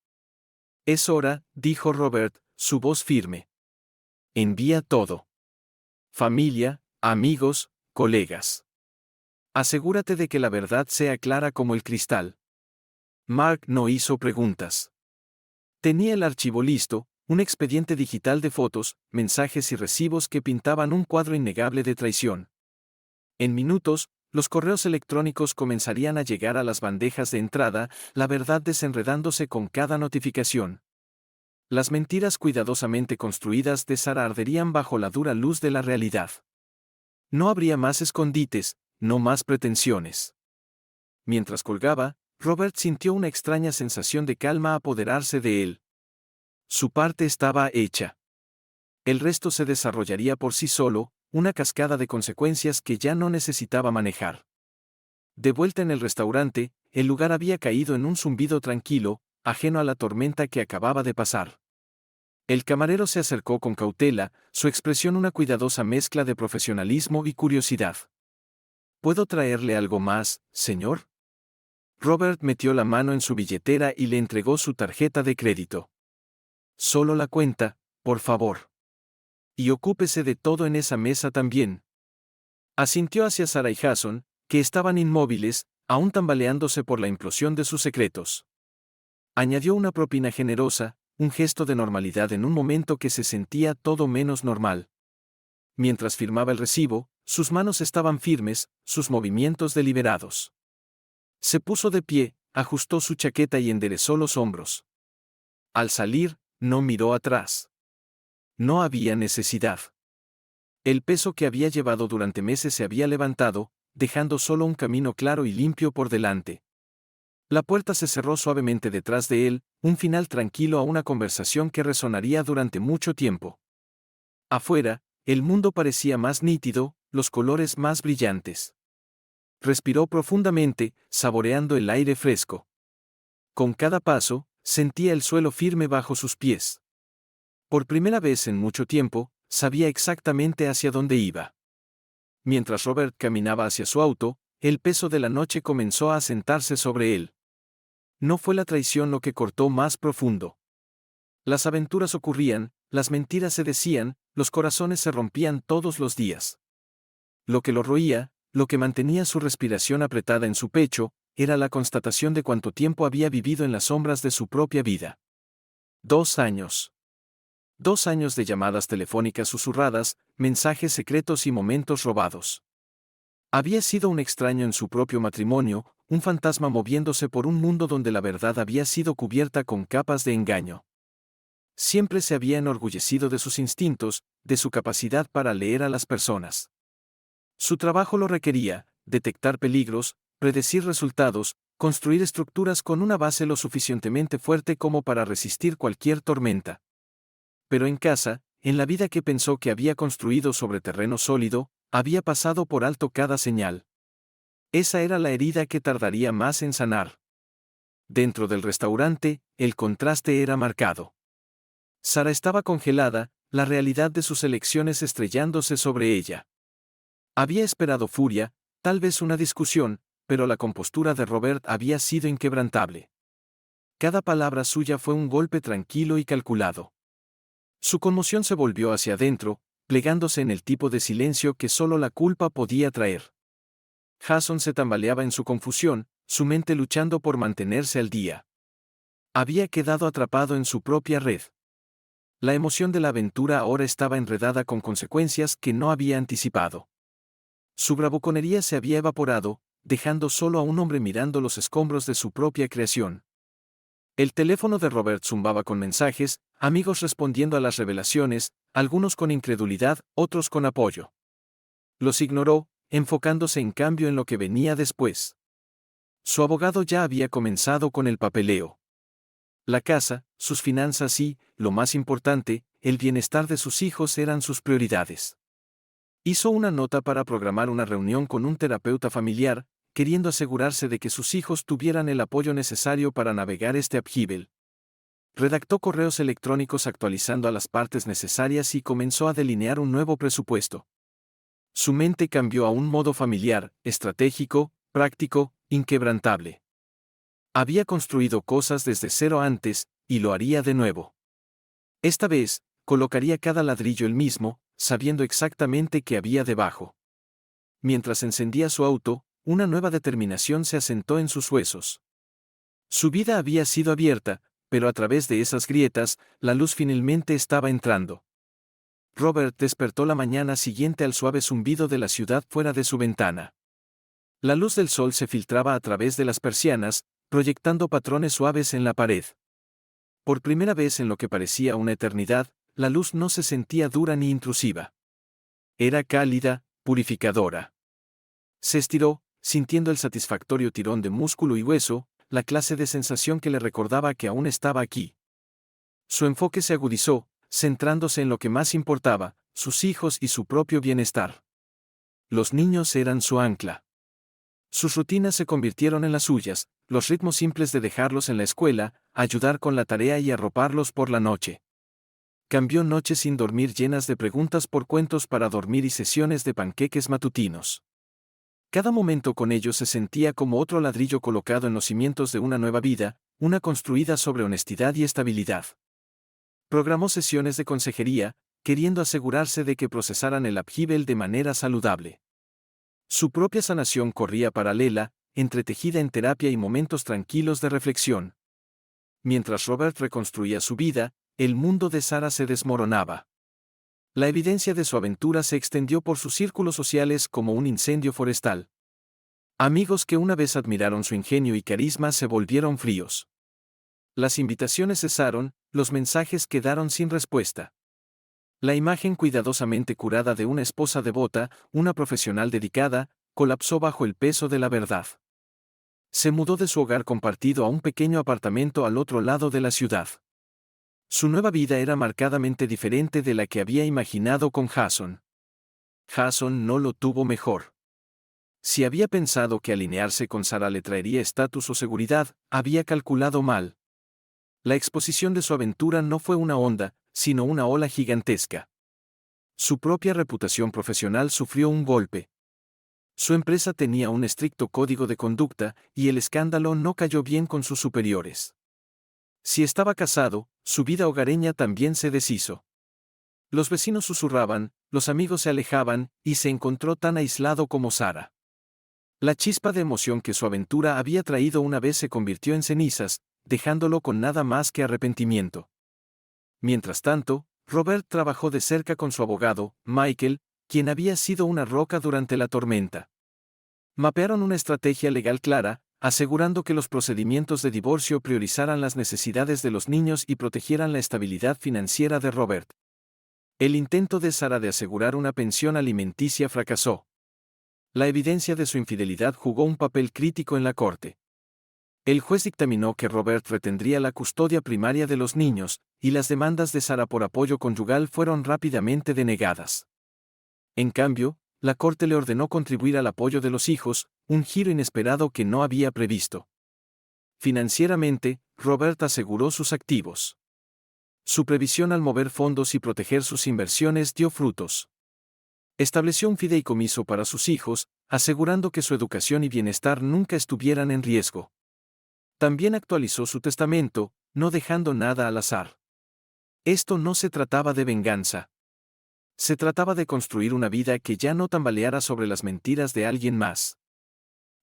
Es hora, dijo Robert, su voz firme. Envía todo. Familia, amigos, colegas. Asegúrate de que la verdad sea clara como el cristal. Mark no hizo preguntas. Tenía el archivo listo, un expediente digital de fotos, mensajes y recibos que pintaban un cuadro innegable de traición. En minutos, los correos electrónicos comenzarían a llegar a las bandejas de entrada, la verdad desenredándose con cada notificación. Las mentiras cuidadosamente construidas de Sarah arderían bajo la dura luz de la realidad. No habría más escondites, no más pretensiones. Mientras colgaba, Robert sintió una extraña sensación de calma apoderarse de él. Su parte estaba hecha. El resto se desarrollaría por sí solo, una cascada de consecuencias que ya no necesitaba manejar. De vuelta en el restaurante, el lugar había caído en un zumbido tranquilo, ajeno a la tormenta que acababa de pasar. El camarero se acercó con cautela, su expresión una cuidadosa mezcla de profesionalismo y curiosidad. ¿Puedo traerle algo más, señor? Robert metió la mano en su billetera y le entregó su tarjeta de crédito. Solo la cuenta, por favor. Y ocúpese de todo en esa mesa también. Asintió hacia Sarah y Jason, que estaban inmóviles, aún tambaleándose por la implosión de sus secretos. Añadió una propina generosa, un gesto de normalidad en un momento que se sentía todo menos normal. Mientras firmaba el recibo, sus manos estaban firmes, sus movimientos deliberados. Se puso de pie, ajustó su chaqueta y enderezó los hombros. Al salir, no miró atrás. No había necesidad. El peso que había llevado durante meses se había levantado, dejando solo un camino claro y limpio por delante. La puerta se cerró suavemente detrás de él, un final tranquilo a una conversación que resonaría durante mucho tiempo. Afuera, el mundo parecía más nítido, los colores más brillantes. Respiró profundamente, saboreando el aire fresco. Con cada paso, sentía el suelo firme bajo sus pies. Por primera vez en mucho tiempo, sabía exactamente hacia dónde iba. Mientras Robert caminaba hacia su auto, el peso de la noche comenzó a asentarse sobre él. No fue la traición lo que cortó más profundo. Las aventuras ocurrían, las mentiras se decían, los corazones se rompían todos los días. Lo que lo roía, lo que mantenía su respiración apretada en su pecho, era la constatación de cuánto tiempo había vivido en las sombras de su propia vida. 2 años. 2 años de llamadas telefónicas susurradas, mensajes secretos y momentos robados. Había sido un extraño en su propio matrimonio, un fantasma moviéndose por un mundo donde la verdad había sido cubierta con capas de engaño. Siempre se había enorgullecido de sus instintos, de su capacidad para leer a las personas. Su trabajo lo requería, detectar peligros, predecir resultados, construir estructuras con una base lo suficientemente fuerte como para resistir cualquier tormenta. Pero en casa, en la vida que pensó que había construido sobre terreno sólido, había pasado por alto cada señal. Esa era la herida que tardaría más en sanar. Dentro del restaurante, el contraste era marcado. Sarah estaba congelada, la realidad de sus elecciones estrellándose sobre ella. Había esperado furia, tal vez una discusión, pero la compostura de Robert había sido inquebrantable. Cada palabra suya fue un golpe tranquilo y calculado. Su conmoción se volvió hacia adentro, plegándose en el tipo de silencio que solo la culpa podía traer. Jason se tambaleaba en su confusión, su mente luchando por mantenerse al día. Había quedado atrapado en su propia red. La emoción de la aventura ahora estaba enredada con consecuencias que no había anticipado. Su bravuconería se había evaporado, dejando solo a un hombre mirando los escombros de su propia creación. El teléfono de Robert zumbaba con mensajes, amigos respondiendo a las revelaciones, algunos con incredulidad, otros con apoyo. Los ignoró, enfocándose en cambio en lo que venía después. Su abogado ya había comenzado con el papeleo. La casa, sus finanzas y, lo más importante, el bienestar de sus hijos eran sus prioridades. Hizo una nota para programar una reunión con un terapeuta familiar, queriendo asegurarse de que sus hijos tuvieran el apoyo necesario para navegar este upheaval. Redactó correos electrónicos actualizando a las partes necesarias y comenzó a delinear un nuevo presupuesto. Su mente cambió a un modo familiar, estratégico, práctico, inquebrantable. Había construido cosas desde cero antes, y lo haría de nuevo. Esta vez, colocaría cada ladrillo el mismo, sabiendo exactamente qué había debajo. Mientras encendía su auto, una nueva determinación se asentó en sus huesos. Su vida había sido abierta, pero a través de esas grietas, la luz finalmente estaba entrando. Robert despertó la mañana siguiente al suave zumbido de la ciudad fuera de su ventana. La luz del sol se filtraba a través de las persianas, proyectando patrones suaves en la pared. Por primera vez en lo que parecía una eternidad, la luz no se sentía dura ni intrusiva. Era cálida, purificadora. Se estiró, sintiendo el satisfactorio tirón de músculo y hueso, la clase de sensación que le recordaba que aún estaba aquí. Su enfoque se agudizó, centrándose en lo que más importaba, sus hijos y su propio bienestar. Los niños eran su ancla. Sus rutinas se convirtieron en las suyas, los ritmos simples de dejarlos en la escuela, ayudar con la tarea y arroparlos por la noche. Cambió noches sin dormir llenas de preguntas por cuentos para dormir y sesiones de panqueques matutinos. Cada momento con ellos se sentía como otro ladrillo colocado en los cimientos de una nueva vida, una construida sobre honestidad y estabilidad. Programó sesiones de consejería, queriendo asegurarse de que procesaran el upheaval de manera saludable. Su propia sanación corría paralela, entretejida en terapia y momentos tranquilos de reflexión. Mientras Robert reconstruía su vida, el mundo de Sara se desmoronaba. La evidencia de su aventura se extendió por sus círculos sociales como un incendio forestal. Amigos que una vez admiraron su ingenio y carisma se volvieron fríos. Las invitaciones cesaron, los mensajes quedaron sin respuesta. La imagen cuidadosamente curada de una esposa devota, una profesional dedicada, colapsó bajo el peso de la verdad. Se mudó de su hogar compartido a un pequeño apartamento al otro lado de la ciudad. Su nueva vida era marcadamente diferente de la que había imaginado con Jason. Jason no lo tuvo mejor. Si había pensado que alinearse con Sara le traería estatus o seguridad, había calculado mal. La exposición de su aventura no fue una onda, sino una ola gigantesca. Su propia reputación profesional sufrió un golpe. Su empresa tenía un estricto código de conducta, y el escándalo no cayó bien con sus superiores. Si estaba casado, su vida hogareña también se deshizo. Los vecinos susurraban, los amigos se alejaban, y se encontró tan aislado como Sara. La chispa de emoción que su aventura había traído una vez se convirtió en cenizas, dejándolo con nada más que arrepentimiento. Mientras tanto, Robert trabajó de cerca con su abogado, Michael, quien había sido una roca durante la tormenta. Mapearon una estrategia legal clara, asegurando que los procedimientos de divorcio priorizaran las necesidades de los niños y protegieran la estabilidad financiera de Robert. El intento de Sara de asegurar una pensión alimenticia fracasó. La evidencia de su infidelidad jugó un papel crítico en la corte. El juez dictaminó que Robert retendría la custodia primaria de los niños, y las demandas de Sara por apoyo conyugal fueron rápidamente denegadas. En cambio, la corte le ordenó contribuir al apoyo de los hijos, un giro inesperado que no había previsto. Financieramente, Robert aseguró sus activos. Su previsión al mover fondos y proteger sus inversiones dio frutos. Estableció un fideicomiso para sus hijos, asegurando que su educación y bienestar nunca estuvieran en riesgo. También actualizó su testamento, no dejando nada al azar. Esto no se trataba de venganza. Se trataba de construir una vida que ya no tambaleara sobre las mentiras de alguien más.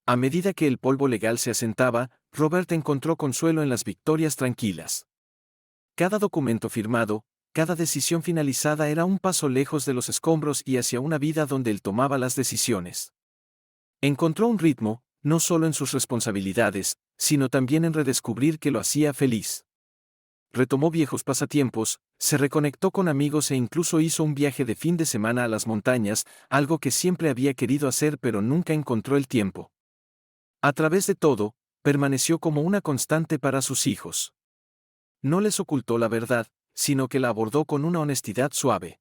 A medida que el polvo legal se asentaba, Robert encontró consuelo en las victorias tranquilas. Cada documento firmado, cada decisión finalizada era un paso lejos de los escombros y hacia una vida donde él tomaba las decisiones. Encontró un ritmo, no solo en sus responsabilidades, sino también en redescubrir que lo hacía feliz. Retomó viejos pasatiempos, se reconectó con amigos e incluso hizo un viaje de fin de semana a las montañas, algo que siempre había querido hacer pero nunca encontró el tiempo. A través de todo, permaneció como una constante para sus hijos. No les ocultó la verdad, sino que la abordó con una honestidad suave.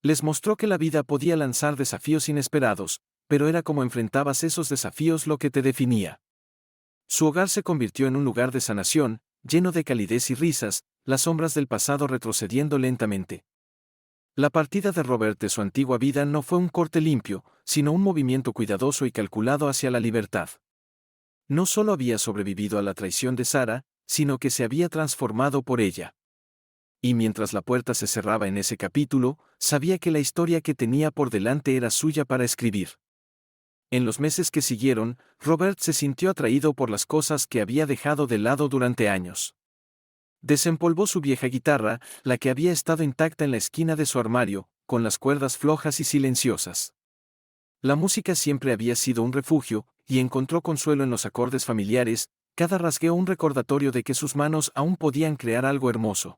Les mostró que la vida podía lanzar desafíos inesperados, pero era como enfrentabas esos desafíos lo que te definía. Su hogar se convirtió en un lugar de sanación, lleno de calidez y risas, las sombras del pasado retrocediendo lentamente. La partida de Robert de su antigua vida no fue un corte limpio, sino un movimiento cuidadoso y calculado hacia la libertad. No solo había sobrevivido a la traición de Sarah, sino que se había transformado por ella. Y mientras la puerta se cerraba en ese capítulo, sabía que la historia que tenía por delante era suya para escribir. En los meses que siguieron, Robert se sintió atraído por las cosas que había dejado de lado durante años. Desempolvó su vieja guitarra, la que había estado intacta en la esquina de su armario, con las cuerdas flojas y silenciosas. La música siempre había sido un refugio, y encontró consuelo en los acordes familiares, cada rasgueo un recordatorio de que sus manos aún podían crear algo hermoso.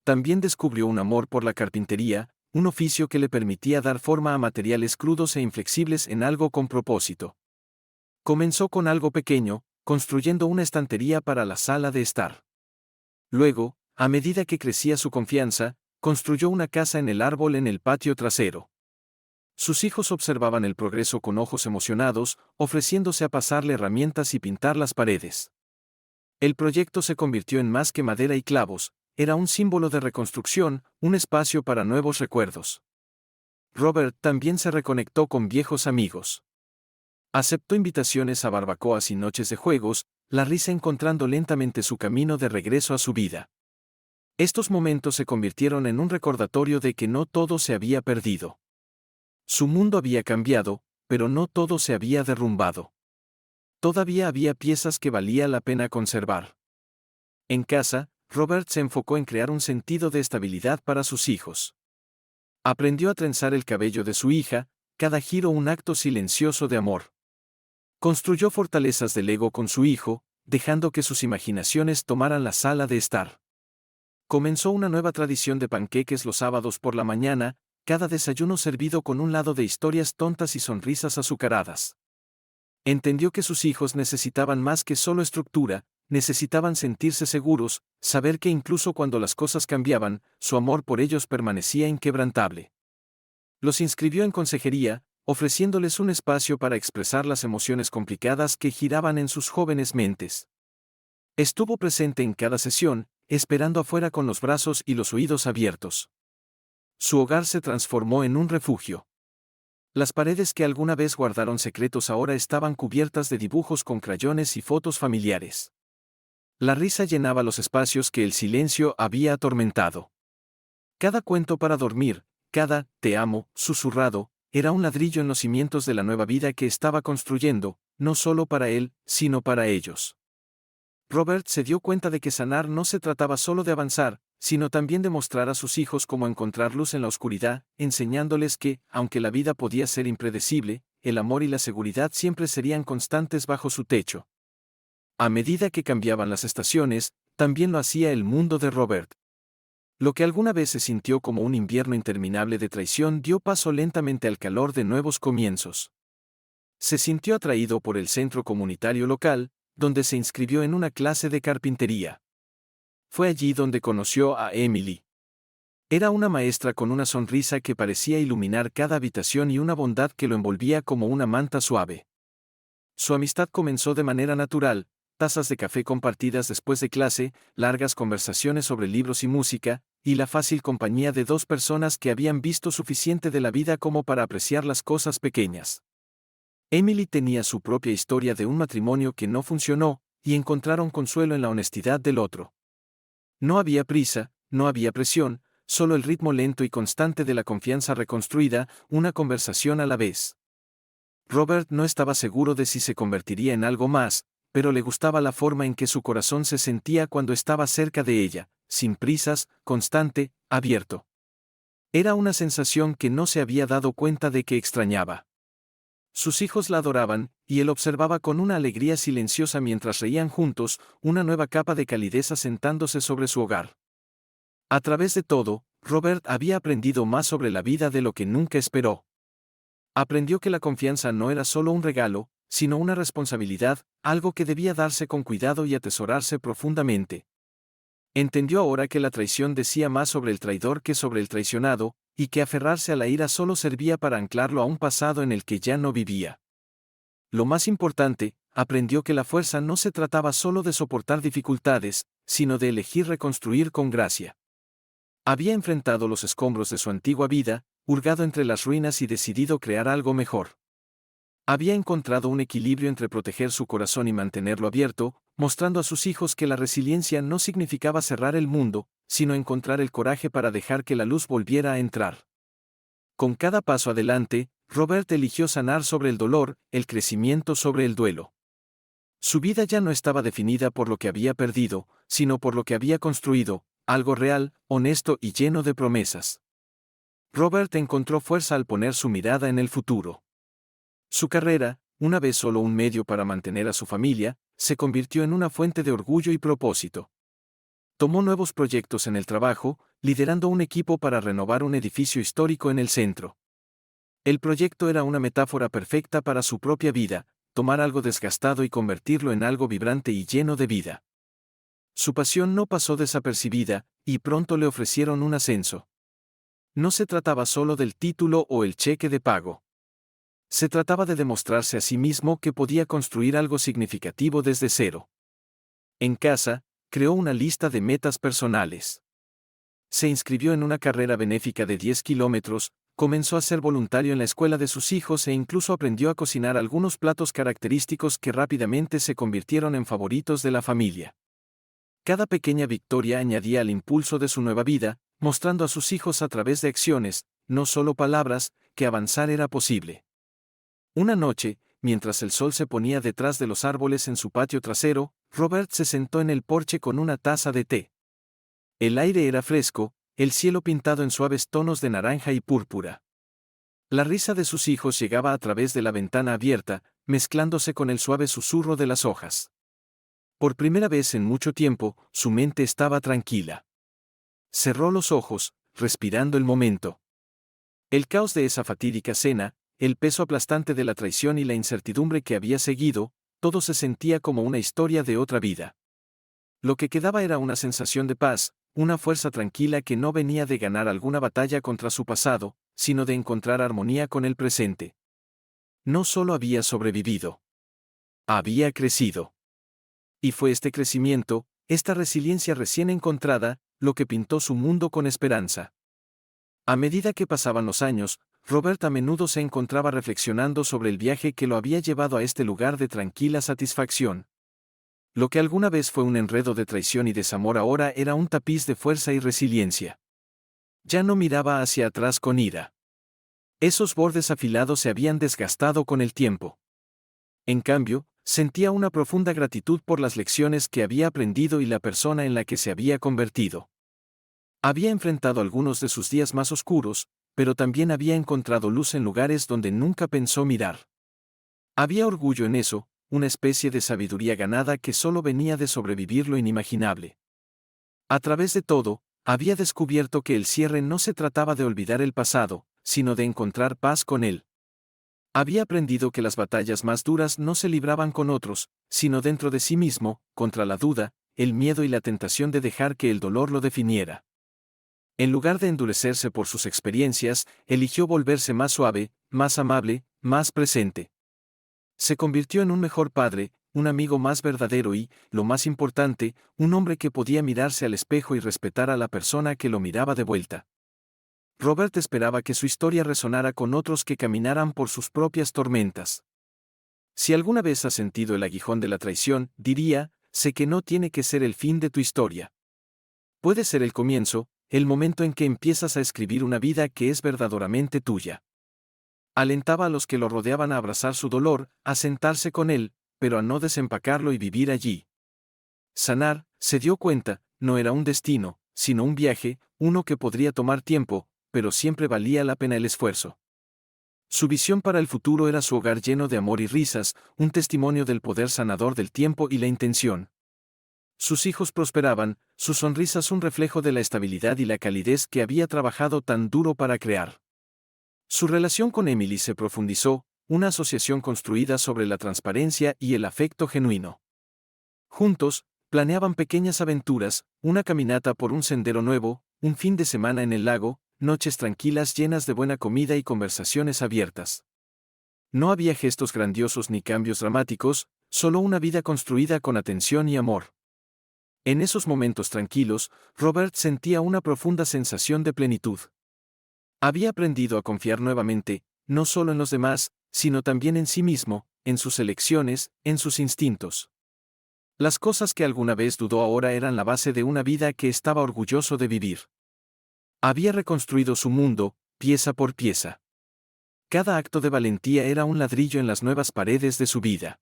También descubrió un amor por la carpintería, un oficio que le permitía dar forma a materiales crudos e inflexibles en algo con propósito. Comenzó con algo pequeño, construyendo una estantería para la sala de estar. Luego, a medida que crecía su confianza, construyó una casa en el árbol en el patio trasero. Sus hijos observaban el progreso con ojos emocionados, ofreciéndose a pasarle herramientas y pintar las paredes. El proyecto se convirtió en más que madera y clavos, era un símbolo de reconstrucción, un espacio para nuevos recuerdos. Robert también se reconectó con viejos amigos. Aceptó invitaciones a barbacoas y noches de juegos, la risa encontrando lentamente su camino de regreso a su vida. Estos momentos se convirtieron en un recordatorio de que no todo se había perdido. Su mundo había cambiado, pero no todo se había derrumbado. Todavía había piezas que valía la pena conservar. En casa, Robert se enfocó en crear un sentido de estabilidad para sus hijos. Aprendió a trenzar el cabello de su hija, cada giro un acto silencioso de amor. Construyó fortalezas de Lego con su hijo, dejando que sus imaginaciones tomaran la sala de estar. Comenzó una nueva tradición de panqueques los sábados por la mañana, cada desayuno servido con un lado de historias tontas y sonrisas azucaradas. Entendió que sus hijos necesitaban más que solo estructura, necesitaban sentirse seguros, saber que incluso cuando las cosas cambiaban, su amor por ellos permanecía inquebrantable. Los inscribió en consejería, ofreciéndoles un espacio para expresar las emociones complicadas que giraban en sus jóvenes mentes. Estuvo presente en cada sesión, esperando afuera con los brazos y los oídos abiertos. Su hogar se transformó en un refugio. Las paredes que alguna vez guardaron secretos ahora estaban cubiertas de dibujos con crayones y fotos familiares. La risa llenaba los espacios que el silencio había atormentado. Cada cuento para dormir, cada «te amo» susurrado, era un ladrillo en los cimientos de la nueva vida que estaba construyendo, no solo para él, sino para ellos. Robert se dio cuenta de que sanar no se trataba solo de avanzar, sino también de mostrar a sus hijos cómo encontrar luz en la oscuridad, enseñándoles que, aunque la vida podía ser impredecible, el amor y la seguridad siempre serían constantes bajo su techo. A medida que cambiaban las estaciones, también lo hacía el mundo de Robert. Lo que alguna vez se sintió como un invierno interminable de traición dio paso lentamente al calor de nuevos comienzos. Se sintió atraído por el centro comunitario local, donde se inscribió en una clase de carpintería. Fue allí donde conoció a Emily. Era una maestra con una sonrisa que parecía iluminar cada habitación y una bondad que lo envolvía como una manta suave. Su amistad comenzó de manera natural, tazas de café compartidas después de clase, largas conversaciones sobre libros y música, y la fácil compañía de dos personas que habían visto suficiente de la vida como para apreciar las cosas pequeñas. Emily tenía su propia historia de un matrimonio que no funcionó, y encontraron consuelo en la honestidad del otro. No había prisa, no había presión, solo el ritmo lento y constante de la confianza reconstruida, una conversación a la vez. Robert no estaba seguro de si se convertiría en algo más, pero le gustaba la forma en que su corazón se sentía cuando estaba cerca de ella, sin prisas, constante, abierto. Era una sensación que no se había dado cuenta de que extrañaba. Sus hijos la adoraban, y él observaba con una alegría silenciosa mientras reían juntos, una nueva capa de calidez asentándose sobre su hogar. A través de todo, Robert había aprendido más sobre la vida de lo que nunca esperó. Aprendió que la confianza no era solo un regalo, sino una responsabilidad, algo que debía darse con cuidado y atesorarse profundamente. Entendió ahora que la traición decía más sobre el traidor que sobre el traicionado, y que aferrarse a la ira solo servía para anclarlo a un pasado en el que ya no vivía. Lo más importante, aprendió que la fuerza no se trataba solo de soportar dificultades, sino de elegir reconstruir con gracia. Había enfrentado los escombros de su antigua vida, hurgado entre las ruinas y decidido crear algo mejor. Había encontrado un equilibrio entre proteger su corazón y mantenerlo abierto, mostrando a sus hijos que la resiliencia no significaba cerrar el mundo, sino encontrar el coraje para dejar que la luz volviera a entrar. Con cada paso adelante, Robert eligió sanar sobre el dolor, el crecimiento sobre el duelo. Su vida ya no estaba definida por lo que había perdido, sino por lo que había construido, algo real, honesto y lleno de promesas. Robert encontró fuerza al poner su mirada en el futuro. Su carrera, una vez solo un medio para mantener a su familia, se convirtió en una fuente de orgullo y propósito. Tomó nuevos proyectos en el trabajo, liderando un equipo para renovar un edificio histórico en el centro. El proyecto era una metáfora perfecta para su propia vida, tomar algo desgastado y convertirlo en algo vibrante y lleno de vida. Su pasión no pasó desapercibida, y pronto le ofrecieron un ascenso. No se trataba solo del título o el cheque de pago. Se trataba de demostrarse a sí mismo que podía construir algo significativo desde cero. En casa, creó una lista de metas personales. Se inscribió en una carrera benéfica de 10 kilómetros, comenzó a ser voluntario en la escuela de sus hijos e incluso aprendió a cocinar algunos platos característicos que rápidamente se convirtieron en favoritos de la familia. Cada pequeña victoria añadía al impulso de su nueva vida, mostrando a sus hijos a través de acciones, no solo palabras, que avanzar era posible. Una noche, mientras el sol se ponía detrás de los árboles en su patio trasero, Robert se sentó en el porche con una taza de té. El aire era fresco, el cielo pintado en suaves tonos de naranja y púrpura. La risa de sus hijos llegaba a través de la ventana abierta, mezclándose con el suave susurro de las hojas. Por primera vez en mucho tiempo, su mente estaba tranquila. Cerró los ojos, respirando el momento. El caos de esa fatídica cena, el peso aplastante de la traición y la incertidumbre que había seguido, todo se sentía como una historia de otra vida. Lo que quedaba era una sensación de paz, una fuerza tranquila que no venía de ganar alguna batalla contra su pasado, sino de encontrar armonía con el presente. No solo había sobrevivido. Había crecido. Y fue este crecimiento, esta resiliencia recién encontrada, lo que pintó su mundo con esperanza. A medida que pasaban los años, Robert a menudo se encontraba reflexionando sobre el viaje que lo había llevado a este lugar de tranquila satisfacción. Lo que alguna vez fue un enredo de traición y desamor ahora era un tapiz de fuerza y resiliencia. Ya no miraba hacia atrás con ira. Esos bordes afilados se habían desgastado con el tiempo. En cambio, sentía una profunda gratitud por las lecciones que había aprendido y la persona en la que se había convertido. Había enfrentado algunos de sus días más oscuros, pero también había encontrado luz en lugares donde nunca pensó mirar. Había orgullo en eso, una especie de sabiduría ganada que solo venía de sobrevivir lo inimaginable. A través de todo, había descubierto que el cierre no se trataba de olvidar el pasado, sino de encontrar paz con él. Había aprendido que las batallas más duras no se libraban con otros, sino dentro de sí mismo, contra la duda, el miedo y la tentación de dejar que el dolor lo definiera. En lugar de endurecerse por sus experiencias, eligió volverse más suave, más amable, más presente. Se convirtió en un mejor padre, un amigo más verdadero y, lo más importante, un hombre que podía mirarse al espejo y respetar a la persona que lo miraba de vuelta. Robert esperaba que su historia resonara con otros que caminaran por sus propias tormentas. Si alguna vez has sentido el aguijón de la traición, diría, sé que no tiene que ser el fin de tu historia. Puede ser el comienzo, el momento en que empiezas a escribir una vida que es verdaderamente tuya. Alentaba a los que lo rodeaban a abrazar su dolor, a sentarse con él, pero a no desempacarlo y vivir allí. Sanar, se dio cuenta, no era un destino, sino un viaje, uno que podría tomar tiempo, pero siempre valía la pena el esfuerzo. Su visión para el futuro era su hogar lleno de amor y risas, un testimonio del poder sanador del tiempo y la intención. Sus hijos prosperaban, sus sonrisas un reflejo de la estabilidad y la calidez que había trabajado tan duro para crear. Su relación con Emily se profundizó, una asociación construida sobre la transparencia y el afecto genuino. Juntos, planeaban pequeñas aventuras, una caminata por un sendero nuevo, un fin de semana en el lago, noches tranquilas llenas de buena comida y conversaciones abiertas. No había gestos grandiosos ni cambios dramáticos, solo una vida construida con atención y amor. En esos momentos tranquilos, Robert sentía una profunda sensación de plenitud. Había aprendido a confiar nuevamente, no solo en los demás, sino también en sí mismo, en sus elecciones, en sus instintos. Las cosas que alguna vez dudó ahora eran la base de una vida que estaba orgulloso de vivir. Había reconstruido su mundo, pieza por pieza. Cada acto de valentía era un ladrillo en las nuevas paredes de su vida.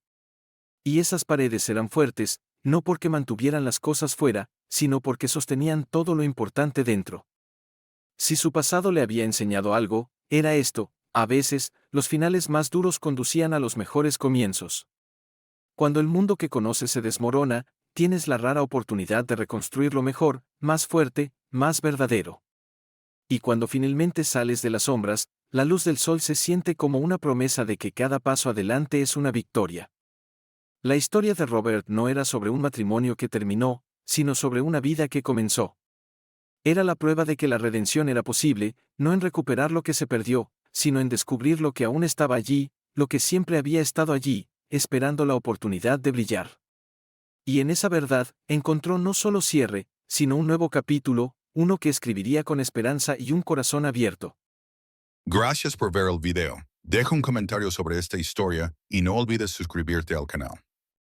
Y esas paredes eran fuertes, no porque mantuvieran las cosas fuera, sino porque sostenían todo lo importante dentro. Si su pasado le había enseñado algo, era esto: a veces, los finales más duros conducían a los mejores comienzos. Cuando el mundo que conoces se desmorona, tienes la rara oportunidad de reconstruirlo mejor, más fuerte, más verdadero. Y cuando finalmente sales de las sombras, la luz del sol se siente como una promesa de que cada paso adelante es una victoria. La historia de Robert no era sobre un matrimonio que terminó, sino sobre una vida que comenzó. Era la prueba de que la redención era posible, no en recuperar lo que se perdió, sino en descubrir lo que aún estaba allí, lo que siempre había estado allí, esperando la oportunidad de brillar. Y en esa verdad, encontró no solo cierre, sino un nuevo capítulo, uno que escribiría con esperanza y un corazón abierto. Gracias por ver el video. Deja un comentario sobre esta historia y no olvides suscribirte al canal.